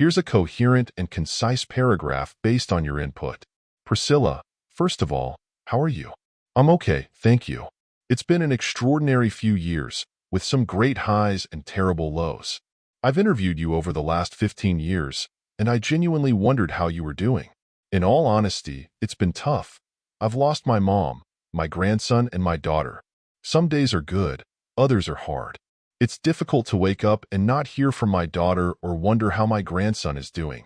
Here's a coherent and concise paragraph based on your input. Priscilla, first of all, how are you? I'm okay, thank you. It's been an extraordinary few years, with some great highs and terrible lows. I've interviewed you over the last 15 years, and I genuinely wondered how you were doing. In all honesty, it's been tough. I've lost my mom, my grandson, and my daughter. Some days are good, others are hard. It's difficult to wake up and not hear from my daughter or wonder how my grandson is doing.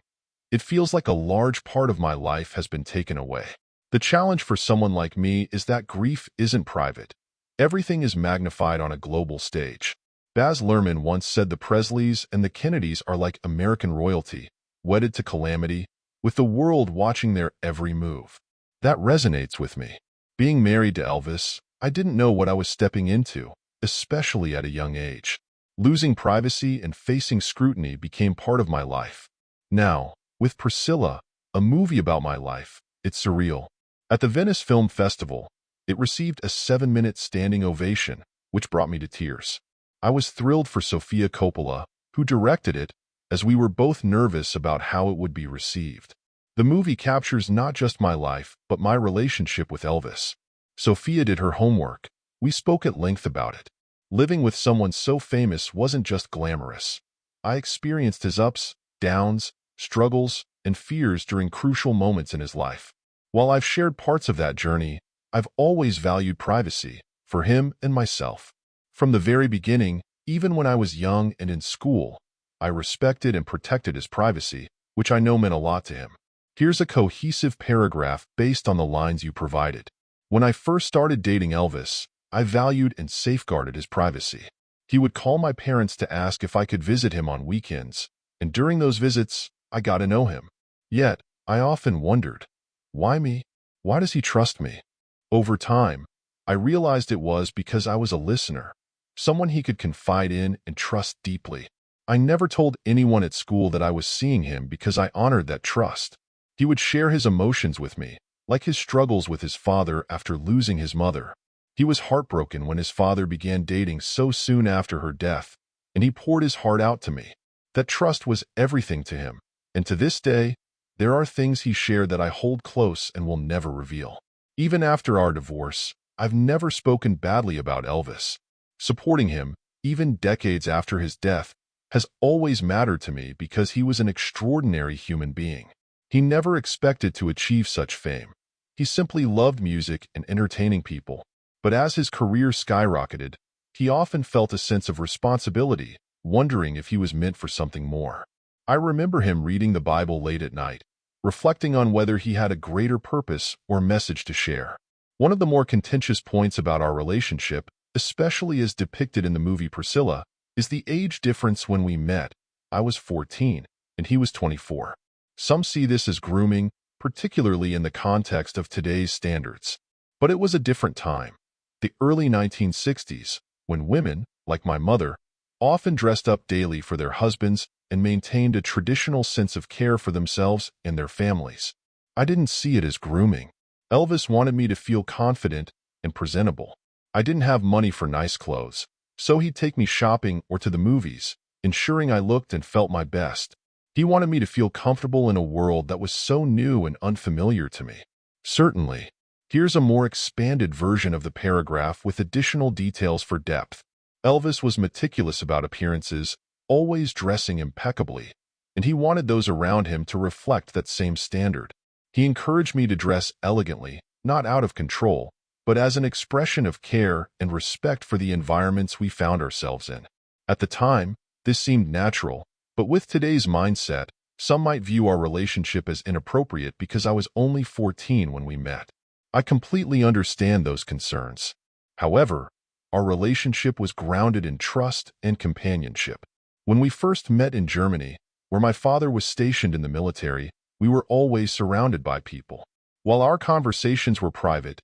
It feels like a large part of my life has been taken away. The challenge for someone like me is that grief isn't private. Everything is magnified on a global stage. Baz Luhrmann once said the Presleys and the Kennedys are like American royalty, wedded to calamity, with the world watching their every move. That resonates with me. Being married to Elvis, I didn't know what I was stepping into, especially at a young age. Losing privacy and facing scrutiny became part of my life. Now, with Priscilla, a movie about my life, it's surreal. At the Venice Film Festival, it received a 7-minute standing ovation, which brought me to tears. I was thrilled for Sofia Coppola, who directed it, as we were both nervous about how it would be received. The movie captures not just my life, but my relationship with Elvis. Sofia did her homework. We spoke at length about it. Living with someone so famous wasn't just glamorous. I experienced his ups, downs, struggles, and fears during crucial moments in his life. While I've shared parts of that journey, I've always valued privacy, for him and myself. From the very beginning, even when I was young and in school, I respected and protected his privacy, which I know meant a lot to him. Here's a cohesive paragraph based on the lines you provided. When I first started dating Elvis, I valued and safeguarded his privacy. He would call my parents to ask if I could visit him on weekends, and during those visits, I got to know him. Yet, I often wondered, why me? Why does he trust me? Over time, I realized it was because I was a listener, someone he could confide in and trust deeply. I never told anyone at school that I was seeing him because I honored that trust. He would share his emotions with me, like his struggles with his father after losing his mother. He was heartbroken when his father began dating so soon after her death, and he poured his heart out to me. That trust was everything to him, and to this day, there are things he shared that I hold close and will never reveal. Even after our divorce, I've never spoken badly about Elvis. Supporting him, even decades after his death, has always mattered to me because he was an extraordinary human being. He never expected to achieve such fame. He simply loved music and entertaining people. But as his career skyrocketed, he often felt a sense of responsibility, wondering if he was meant for something more. I remember him reading the Bible late at night, reflecting on whether he had a greater purpose or message to share. One of the more contentious points about our relationship, especially as depicted in the movie Priscilla, is the age difference when we met. I was 14, and he was 24. Some see this as grooming, particularly in the context of today's standards. But it was a different time. The early 1960s, when women, like my mother, often dressed up daily for their husbands and maintained a traditional sense of care for themselves and their families. I didn't see it as grooming. Elvis wanted me to feel confident and presentable. I didn't have money for nice clothes, so he'd take me shopping or to the movies, ensuring I looked and felt my best. He wanted me to feel comfortable in a world that was so new and unfamiliar to me. Certainly. Here's a more expanded version of the paragraph with additional details for depth. Elvis was meticulous about appearances, always dressing impeccably, and he wanted those around him to reflect that same standard. He encouraged me to dress elegantly, not out of control, but as an expression of care and respect for the environments we found ourselves in. At the time, this seemed natural, but with today's mindset, some might view our relationship as inappropriate because I was only 14 when we met. I completely understand those concerns. However, our relationship was grounded in trust and companionship. When we first met in Germany, where my father was stationed in the military, we were always surrounded by people. While our conversations were private,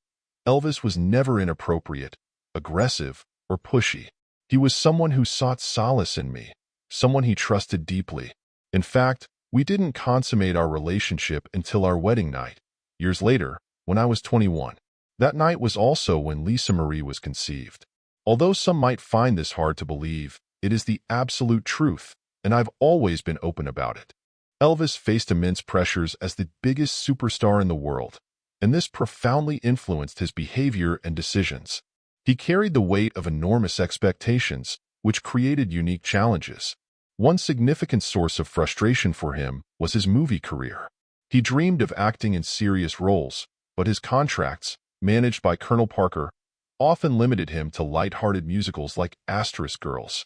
Elvis was never inappropriate, aggressive, or pushy. He was someone who sought solace in me, someone he trusted deeply. In fact, we didn't consummate our relationship until our wedding night, years later, when I was 21. That night was also when Lisa Marie was conceived. Although some might find this hard to believe, it is the absolute truth, and I've always been open about it. Elvis faced immense pressures as the biggest superstar in the world, and this profoundly influenced his behavior and decisions. He carried the weight of enormous expectations, which created unique challenges. One significant source of frustration for him was his movie career. He dreamed of acting in serious roles, but his contracts, managed by Colonel Parker, often limited him to light-hearted musicals like Girls,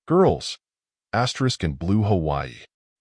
Girls, and Blue Hawaii.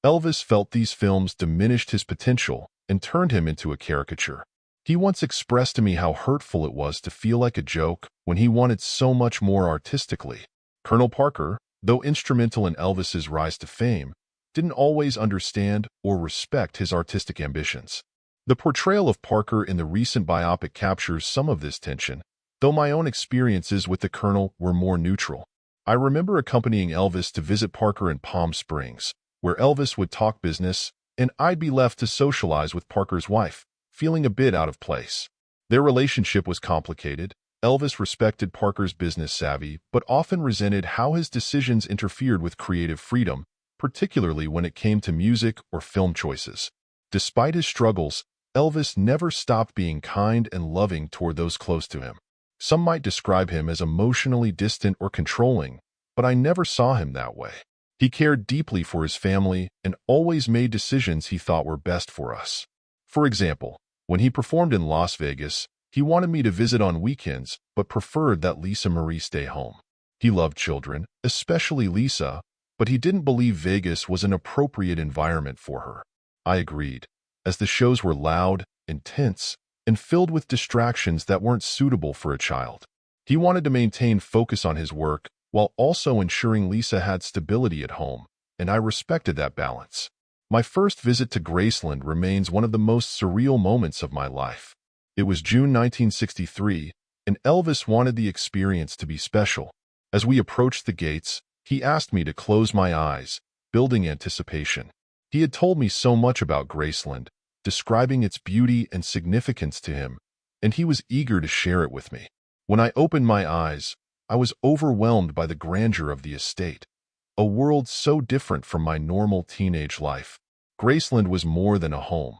Elvis felt these films diminished his potential and turned him into a caricature. He once expressed to me how hurtful it was to feel like a joke when he wanted so much more artistically. Colonel Parker, though instrumental in Elvis's rise to fame, didn't always understand or respect his artistic ambitions. The portrayal of Parker in the recent biopic captures some of this tension, though my own experiences with the Colonel were more neutral. I remember accompanying Elvis to visit Parker in Palm Springs, where Elvis would talk business, and I'd be left to socialize with Parker's wife, feeling a bit out of place. Their relationship was complicated. Elvis respected Parker's business savvy, but often resented how his decisions interfered with creative freedom, particularly when it came to music or film choices. Despite his struggles, Elvis never stopped being kind and loving toward those close to him. Some might describe him as emotionally distant or controlling, but I never saw him that way. He cared deeply for his family and always made decisions he thought were best for us. For example, when he performed in Las Vegas, he wanted me to visit on weekends but preferred that Lisa Marie stay home. He loved children, especially Lisa, but he didn't believe Vegas was an appropriate environment for her. I agreed, as the shows were loud, intense, and filled with distractions that weren't suitable for a child. He wanted to maintain focus on his work while also ensuring Lisa had stability at home, and I respected that balance. My first visit to Graceland remains one of the most surreal moments of my life. It was June 1963, and Elvis wanted the experience to be special. As we approached the gates, he asked me to close my eyes, building anticipation. He had told me so much about Graceland, describing its beauty and significance to him, and he was eager to share it with me. When I opened my eyes, I was overwhelmed by the grandeur of the estate, a world so different from my normal teenage life. Graceland was more than a home.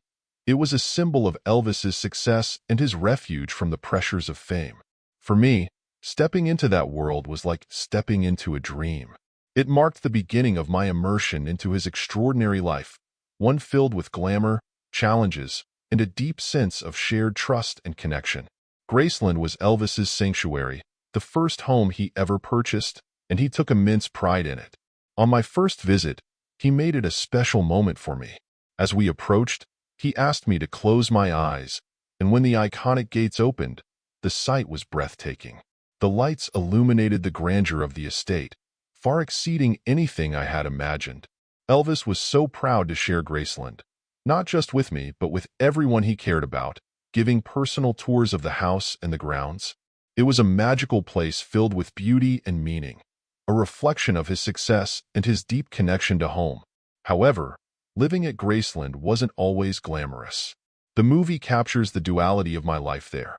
It was a symbol of Elvis's success and his refuge from the pressures of fame. For me, stepping into that world was like stepping into a dream. It marked the beginning of my immersion into his extraordinary life, one filled with glamour, challenges, and a deep sense of shared trust and connection. Graceland was Elvis's sanctuary, the first home he ever purchased, and he took immense pride in it. On my first visit, he made it a special moment for me. As we approached, he asked me to close my eyes, and when the iconic gates opened, the sight was breathtaking. The lights illuminated the grandeur of the estate, far exceeding anything I had imagined. Elvis was so proud to share Graceland, not just with me, but with everyone he cared about, giving personal tours of the house and the grounds. It was a magical place filled with beauty and meaning, a reflection of his success and his deep connection to home. However, living at Graceland wasn't always glamorous. The movie captures the duality of my life there.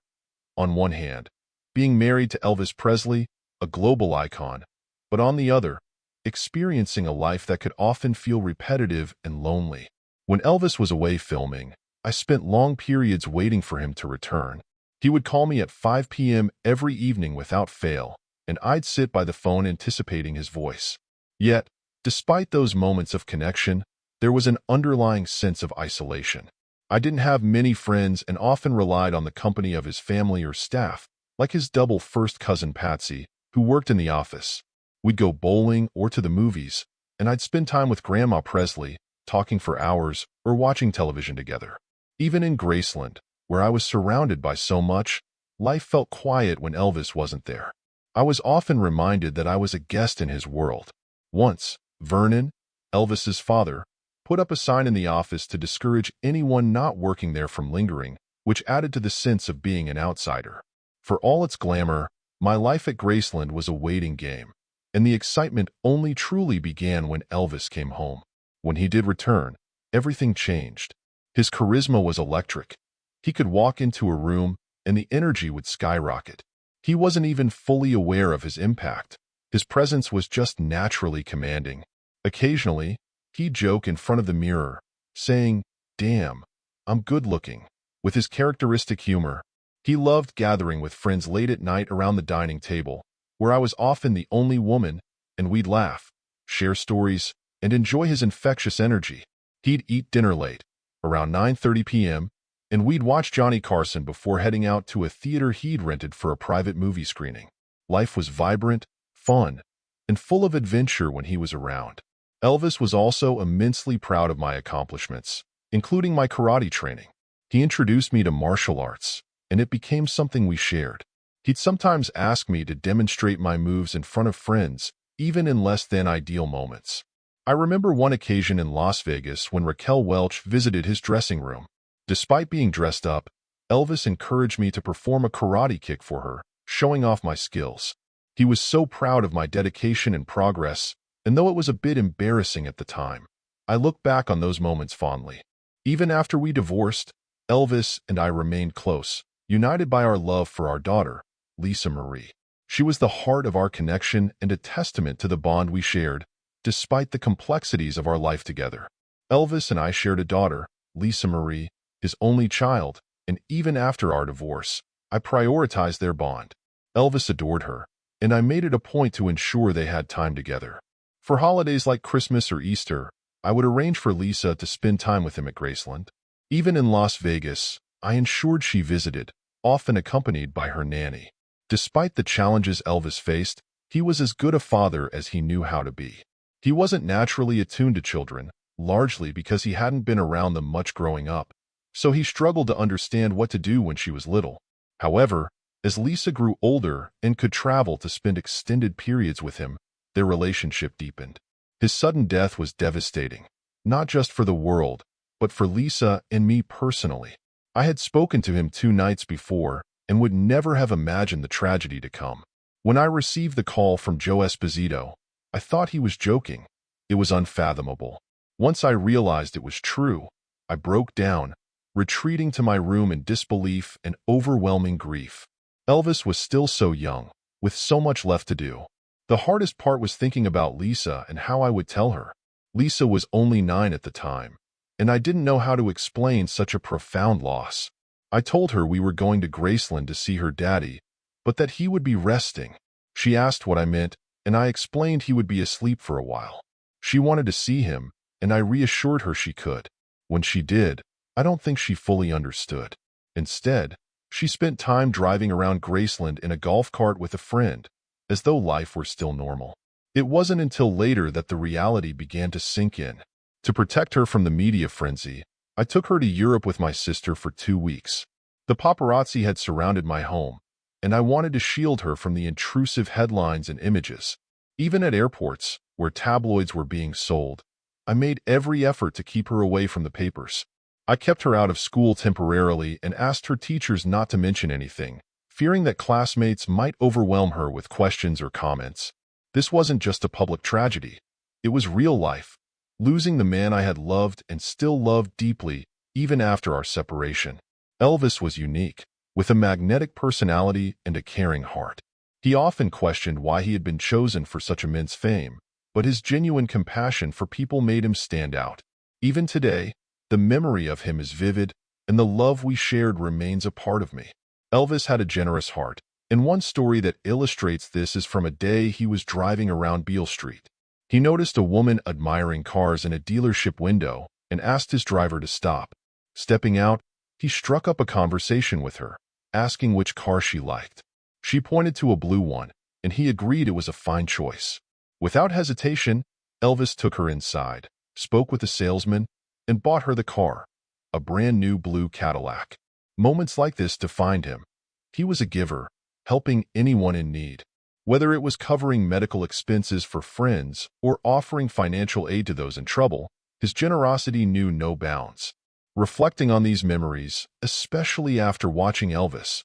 On one hand, being married to Elvis Presley, a global icon, but on the other, experiencing a life that could often feel repetitive and lonely. When Elvis was away filming, I spent long periods waiting for him to return. He would call me at 5 p.m. every evening without fail, and I'd sit by the phone anticipating his voice. Yet, despite those moments of connection, there was an underlying sense of isolation. I didn't have many friends and often relied on the company of his family or staff, like his double first cousin Patsy, who worked in the office. We'd go bowling or to the movies, and I'd spend time with Grandma Presley, talking for hours or watching television together. Even in Graceland, where I was surrounded by so much, life felt quiet when Elvis wasn't there. I was often reminded that I was a guest in his world. Once, Vernon, Elvis's father, put up a sign in the office to discourage anyone not working there from lingering, which added to the sense of being an outsider. For all its glamour, my life at Graceland was a waiting game, and the excitement only truly began when Elvis came home. When he did return, everything changed. His charisma was electric. He could walk into a room, and the energy would skyrocket. He wasn't even fully aware of his impact. His presence was just naturally commanding. Occasionally, He'd joke in front of the mirror, saying, "Damn, I'm good looking," with his characteristic humor. He loved gathering with friends late at night around the dining table, where I was often the only woman, and we'd laugh, share stories, and enjoy his infectious energy. He'd eat dinner late, around 9:30 p.m., and we'd watch Johnny Carson before heading out to a theater he'd rented for a private movie screening. Life was vibrant, fun, and full of adventure when he was around. Elvis was also immensely proud of my accomplishments, including my karate training. He introduced me to martial arts, and it became something we shared. He'd sometimes ask me to demonstrate my moves in front of friends, even in less than ideal moments. I remember one occasion in Las Vegas when Raquel Welch visited his dressing room. Despite being dressed up, Elvis encouraged me to perform a karate kick for her, showing off my skills. He was so proud of my dedication and progress, and though it was a bit embarrassing at the time, I look back on those moments fondly. Even after we divorced, Elvis and I remained close, united by our love for our daughter, Lisa Marie. She was the heart of our connection and a testament to the bond we shared, despite the complexities of our life together. Elvis and I shared a daughter, Lisa Marie, his only child, and even after our divorce, I prioritized their bond. Elvis adored her, and I made it a point to ensure they had time together. For holidays like Christmas or Easter, I would arrange for Lisa to spend time with him at Graceland. Even in Las Vegas, I ensured she visited, often accompanied by her nanny. Despite the challenges Elvis faced, he was as good a father as he knew how to be. He wasn't naturally attuned to children, largely because he hadn't been around them much growing up, so he struggled to understand what to do when she was little. However, as Lisa grew older and could travel to spend extended periods with him, their relationship deepened. His sudden death was devastating, not just for the world, but for Lisa and me personally. I had spoken to him 2 nights before and would never have imagined the tragedy to come. When I received the call from Joe Esposito, I thought he was joking. It was unfathomable. Once I realized it was true, I broke down, retreating to my room in disbelief and overwhelming grief. Elvis was still so young, with so much left to do. The hardest part was thinking about Lisa and how I would tell her. Lisa was only 9 at the time, and I didn't know how to explain such a profound loss. I told her we were going to Graceland to see her daddy, but that he would be resting. She asked what I meant, and I explained he would be asleep for a while. She wanted to see him, and I reassured her she could. When she did, I don't think she fully understood. Instead, she spent time driving around Graceland in a golf cart with a friend, as though life were still normal. It wasn't until later that the reality began to sink in. To protect her from the media frenzy, I took her to Europe with my sister for 2 weeks. The paparazzi had surrounded my home, and I wanted to shield her from the intrusive headlines and images. Even at airports, where tabloids were being sold, I made every effort to keep her away from the papers. I kept her out of school temporarily and asked her teachers not to mention anything, fearing that classmates might overwhelm her with questions or comments. This wasn't just a public tragedy. It was real life, losing the man I had loved and still loved deeply, even after our separation. Elvis was unique, with a magnetic personality and a caring heart. He often questioned why he had been chosen for such immense fame, but his genuine compassion for people made him stand out. Even today, the memory of him is vivid, and the love we shared remains a part of me. Elvis had a generous heart, and one story that illustrates this is from a day he was driving around Beale Street. He noticed a woman admiring cars in a dealership window and asked his driver to stop. Stepping out, he struck up a conversation with her, asking which car she liked. She pointed to a blue one, and he agreed it was a fine choice. Without hesitation, Elvis took her inside, spoke with the salesman, and bought her the car, a brand new blue Cadillac. Moments like this defined him. He was a giver, helping anyone in need. Whether it was covering medical expenses for friends or offering financial aid to those in trouble, his generosity knew no bounds. Reflecting on these memories, especially after watching Elvis,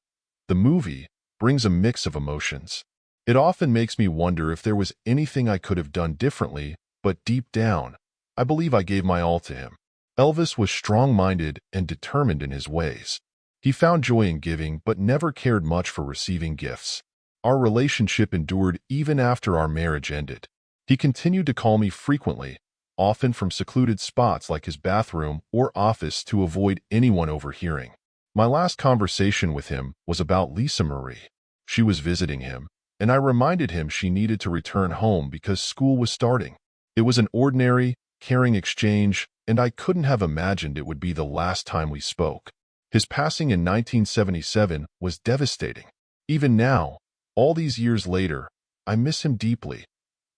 the movie brings a mix of emotions. It often makes me wonder if there was anything I could have done differently, but deep down, I believe I gave my all to him. Elvis was strong-minded and determined in his ways. He found joy in giving but never cared much for receiving gifts. Our relationship endured even after our marriage ended. He continued to call me frequently, often from secluded spots like his bathroom or office to avoid anyone overhearing. My last conversation with him was about Lisa Marie. She was visiting him, and I reminded him she needed to return home because school was starting. It was an ordinary, caring exchange, and I couldn't have imagined it would be the last time we spoke. His passing in 1977 was devastating. Even now, all these years later, I miss him deeply.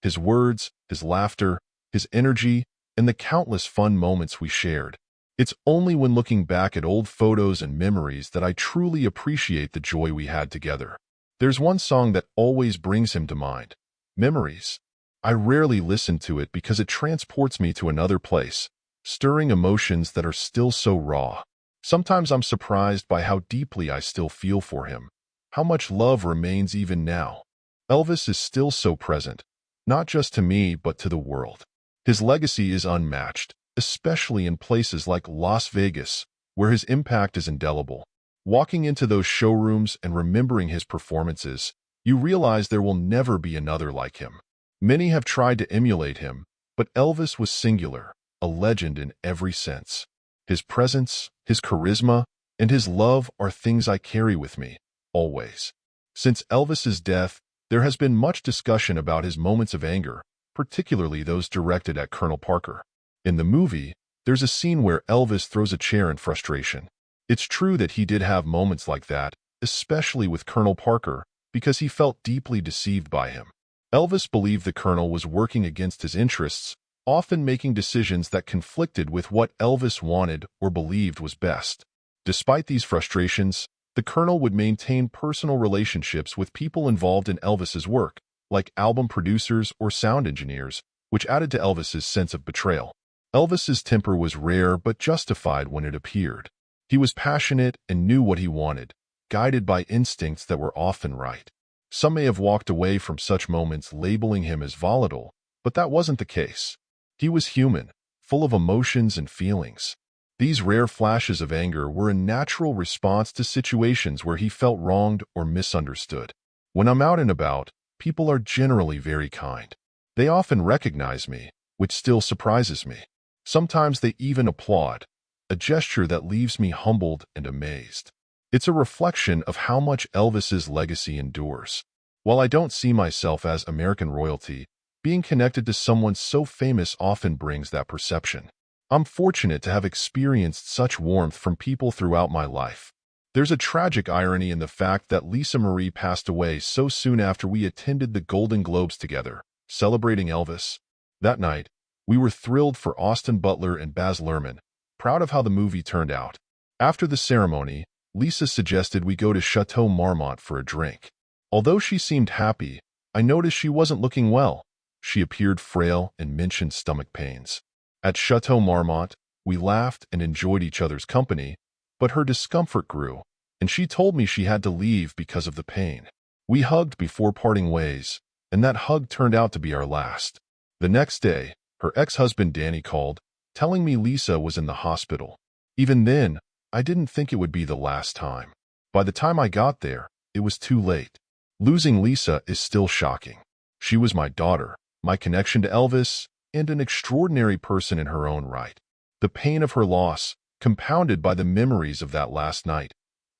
His words, his laughter, his energy, and the countless fun moments we shared. It's only when looking back at old photos and memories that I truly appreciate the joy we had together. There's one song that always brings him to mind, Memories. I rarely listen to it because it transports me to another place, stirring emotions that are still so raw. Sometimes I'm surprised by how deeply I still feel for him, how much love remains even now. Elvis is still so present, not just to me but to the world. His legacy is unmatched, especially in places like Las Vegas, where his impact is indelible. Walking into those showrooms and remembering his performances, you realize there will never be another like him. Many have tried to emulate him, but Elvis was singular, a legend in every sense. His presence, his charisma, and his love are things I carry with me, always. Since Elvis's death, there has been much discussion about his moments of anger, particularly those directed at Colonel Parker. In the movie, there's a scene where Elvis throws a chair in frustration. It's true that he did have moments like that, especially with Colonel Parker, because he felt deeply deceived by him. Elvis believed the Colonel was working against his interests, often making decisions that conflicted with what Elvis wanted or believed was best. Despite these frustrations, the Colonel would maintain personal relationships with people involved in Elvis's work, like album producers or sound engineers, which added to Elvis's sense of betrayal. Elvis's temper was rare but justified when it appeared. He was passionate and knew what he wanted, guided by instincts that were often right. Some may have walked away from such moments labeling him as volatile, but that wasn't the case. He was human, full of emotions and feelings. These rare flashes of anger were a natural response to situations where he felt wronged or misunderstood. When I'm out and about, people are generally very kind. They often recognize me, which still surprises me. Sometimes they even applaud, a gesture that leaves me humbled and amazed. It's a reflection of how much Elvis's legacy endures. While I don't see myself as American royalty, being connected to someone so famous often brings that perception. I'm fortunate to have experienced such warmth from people throughout my life. There's a tragic irony in the fact that Lisa Marie passed away so soon after we attended the Golden Globes together, celebrating Elvis. That night, we were thrilled for Austin Butler and Baz Luhrmann, proud of how the movie turned out. After the ceremony, Lisa suggested we go to Chateau Marmont for a drink. Although she seemed happy, I noticed she wasn't looking well. She appeared frail and mentioned stomach pains. At Chateau Marmont, we laughed and enjoyed each other's company, but her discomfort grew, and she told me she had to leave because of the pain. We hugged before parting ways, and that hug turned out to be our last. The next day, her ex-husband Danny called, telling me Lisa was in the hospital. Even then, I didn't think it would be the last time. By the time I got there, it was too late. Losing Lisa is still shocking. She was my daughter, my connection to Elvis, and an extraordinary person in her own right. The pain of her loss, compounded by the memories of that last night,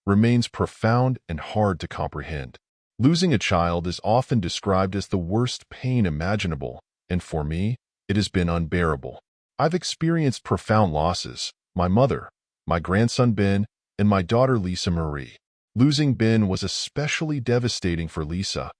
remains profound and hard to comprehend. Losing a child is often described as the worst pain imaginable, and for me, it has been unbearable. I've experienced profound losses: my mother, my grandson Ben, and my daughter Lisa Marie. Losing Ben was especially devastating for Lisa.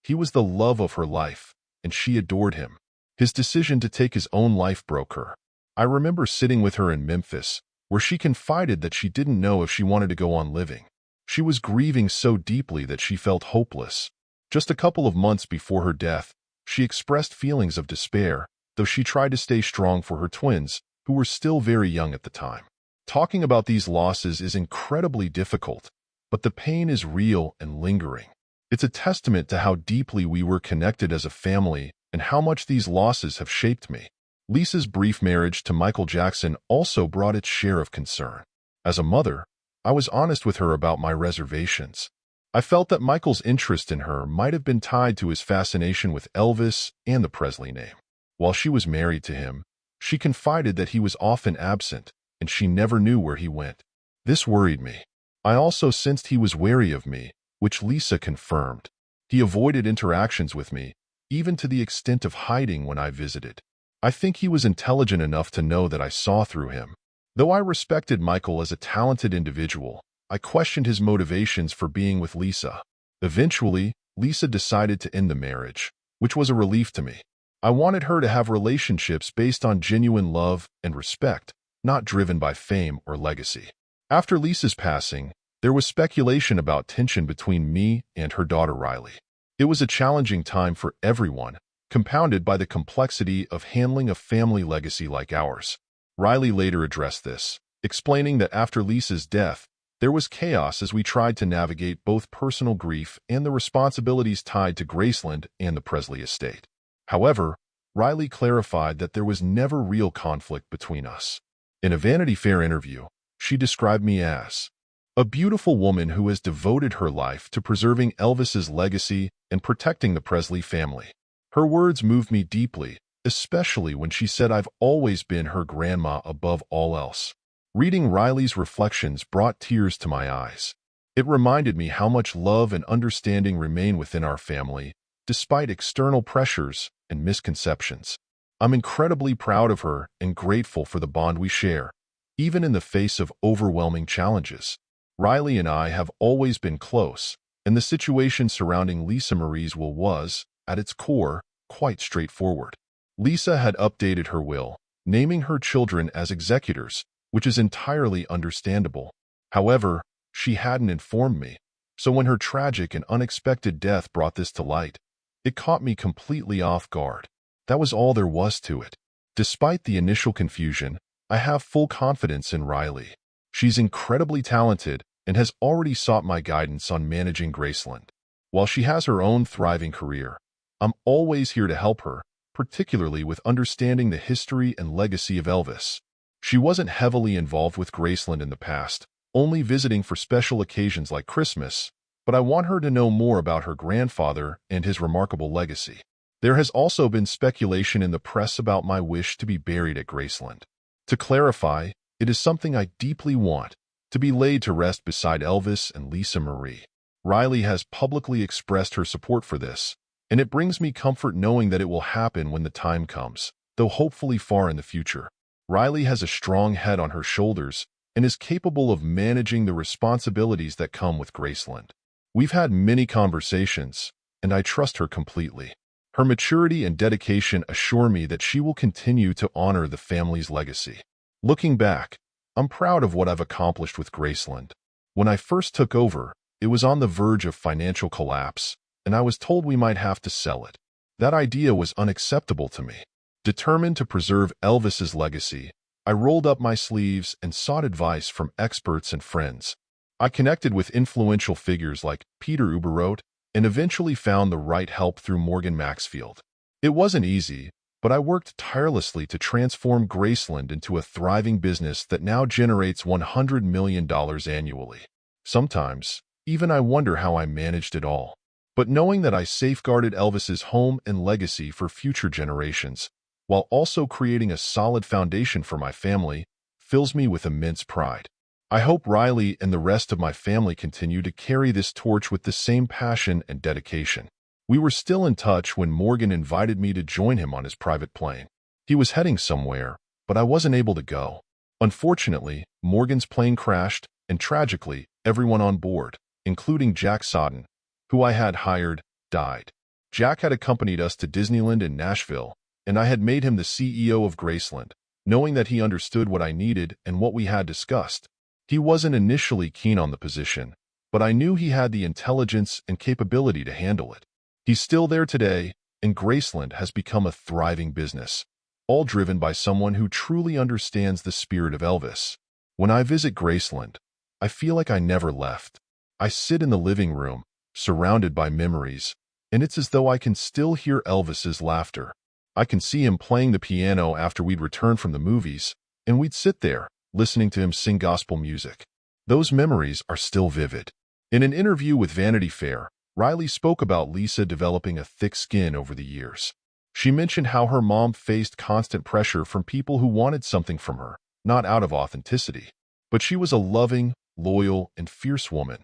He was the love of her life, and she adored him. His decision to take his own life broke her. I remember sitting with her in Memphis, where she confided that she didn't know if she wanted to go on living. She was grieving so deeply that she felt hopeless. Just a couple of months before her death, she expressed feelings of despair, though she tried to stay strong for her twins, who were still very young at the time. Talking about these losses is incredibly difficult, but the pain is real and lingering. It's a testament to how deeply we were connected as a family and how much these losses have shaped me. Lisa's brief marriage to Michael Jackson also brought its share of concern. As a mother, I was honest with her about my reservations. I felt that Michael's interest in her might have been tied to his fascination with Elvis and the Presley name. While she was married to him, She confided that he was often absent, and she never knew where he went. This worried me. I also sensed he was wary of me, which Lisa confirmed. He avoided interactions with me, even to the extent of hiding when I visited. I think he was intelligent enough to know that I saw through him. Though I respected Michael as a talented individual, I questioned his motivations for being with Lisa. Eventually, Lisa decided to end the marriage, which was a relief to me. I wanted her to have relationships based on genuine love and respect, not driven by fame or legacy. After Lisa's passing, there was speculation about tension between me and her daughter Riley. It was a challenging time for everyone, compounded by the complexity of handling a family legacy like ours. Riley later addressed this, explaining that after Lisa's death, there was chaos as we tried to navigate both personal grief and the responsibilities tied to Graceland and the Presley estate. However, Riley clarified that there was never real conflict between us. In a Vanity Fair interview, she described me as a beautiful woman who has devoted her life to preserving Elvis's legacy and protecting the Presley family. Her words moved me deeply, especially when she said I've always been her grandma above all else. Reading Riley's reflections brought tears to my eyes. It reminded me how much love and understanding remain within our family, despite external pressures and misconceptions. I'm incredibly proud of her and grateful for the bond we share, even in the face of overwhelming challenges. Riley and I have always been close, and the situation surrounding Lisa Marie's will was, at its core, quite straightforward. Lisa had updated her will, naming her children as executors, which is entirely understandable. However, she hadn't informed me, so when her tragic and unexpected death brought this to light, it caught me completely off guard. That was all there was to it. Despite the initial confusion, I have full confidence in Riley. She's incredibly talented and has already sought my guidance on managing Graceland. While she has her own thriving career, I'm always here to help her, particularly with understanding the history and legacy of Elvis. She wasn't heavily involved with Graceland in the past, only visiting for special occasions like Christmas, but I want her to know more about her grandfather and his remarkable legacy. There has also been speculation in the press about my wish to be buried at Graceland. To clarify, it is something I deeply want, to be laid to rest beside Elvis and Lisa Marie. Riley has publicly expressed her support for this, and it brings me comfort knowing that it will happen when the time comes, though hopefully far in the future. Riley has a strong head on her shoulders and is capable of managing the responsibilities that come with Graceland. We've had many conversations, and I trust her completely. Her maturity and dedication assure me that she will continue to honor the family's legacy. Looking back, I'm proud of what I've accomplished with Graceland. When I first took over, it was on the verge of financial collapse, and I was told we might have to sell it. That idea was unacceptable to me. Determined to preserve Elvis's legacy, I rolled up my sleeves and sought advice from experts and friends. I connected with influential figures like Peter Uberroth and eventually found the right help through Morgan Maxfield. It wasn't easy, but I worked tirelessly to transform Graceland into a thriving business that now generates $100 million annually. Sometimes, even I wonder how I managed it all. But knowing that I safeguarded Elvis's home and legacy for future generations, while also creating a solid foundation for my family, fills me with immense pride. I hope Riley and the rest of my family continue to carry this torch with the same passion and dedication. We were still in touch when Morgan invited me to join him on his private plane. He was heading somewhere, but I wasn't able to go. Unfortunately, Morgan's plane crashed, and tragically, everyone on board, including Jack Sodden, who I had hired, died. Jack had accompanied us to Disneyland in Nashville, and I had made him the CEO of Graceland, knowing that he understood what I needed and what we had discussed. He wasn't initially keen on the position, but I knew he had the intelligence and capability to handle it. He's still there today, and Graceland has become a thriving business, all driven by someone who truly understands the spirit of Elvis. When I visit Graceland, I feel like I never left. I sit in the living room, surrounded by memories, and it's as though I can still hear Elvis's laughter. I can see him playing the piano after we'd returned from the movies, and we'd sit there, listening to him sing gospel music. Those memories are still vivid. In an interview with Vanity Fair, Riley spoke about Lisa developing a thick skin over the years. She mentioned how her mom faced constant pressure from people who wanted something from her, not out of authenticity. But she was a loving, loyal, and fierce woman,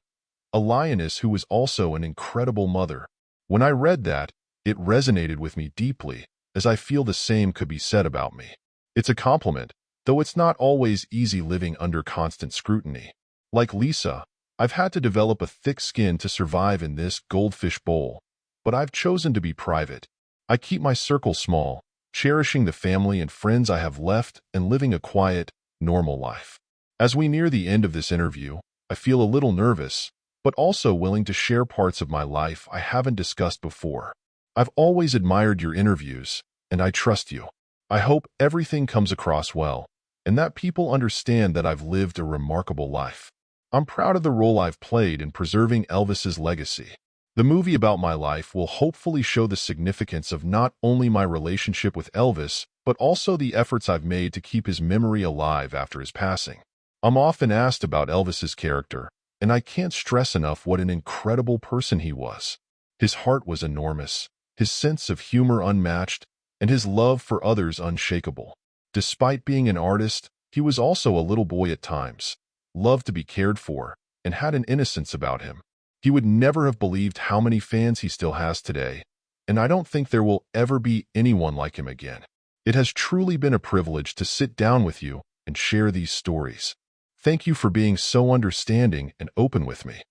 a lioness who was also an incredible mother. When I read that, it resonated with me deeply, as I feel the same could be said about me. It's a compliment, though it's not always easy living under constant scrutiny. Like Lisa, I've had to develop a thick skin to survive in this goldfish bowl, but I've chosen to be private. I keep my circle small, cherishing the family and friends I have left and living a quiet, normal life. As we near the end of this interview, I feel a little nervous, but also willing to share parts of my life I haven't discussed before. I've always admired your interviews, and I trust you. I hope everything comes across well, and that people understand that I've lived a remarkable life. I'm proud of the role I've played in preserving Elvis's legacy. The movie about my life will hopefully show the significance of not only my relationship with Elvis, but also the efforts I've made to keep his memory alive after his passing. I'm often asked about Elvis's character, and I can't stress enough what an incredible person he was. His heart was enormous, his sense of humor unmatched, and his love for others unshakable. Despite being an artist, he was also a little boy at times, loved to be cared for, and had an innocence about him. He would never have believed how many fans he still has today, and I don't think there will ever be anyone like him again. It has truly been a privilege to sit down with you and share these stories. Thank you for being so understanding and open with me.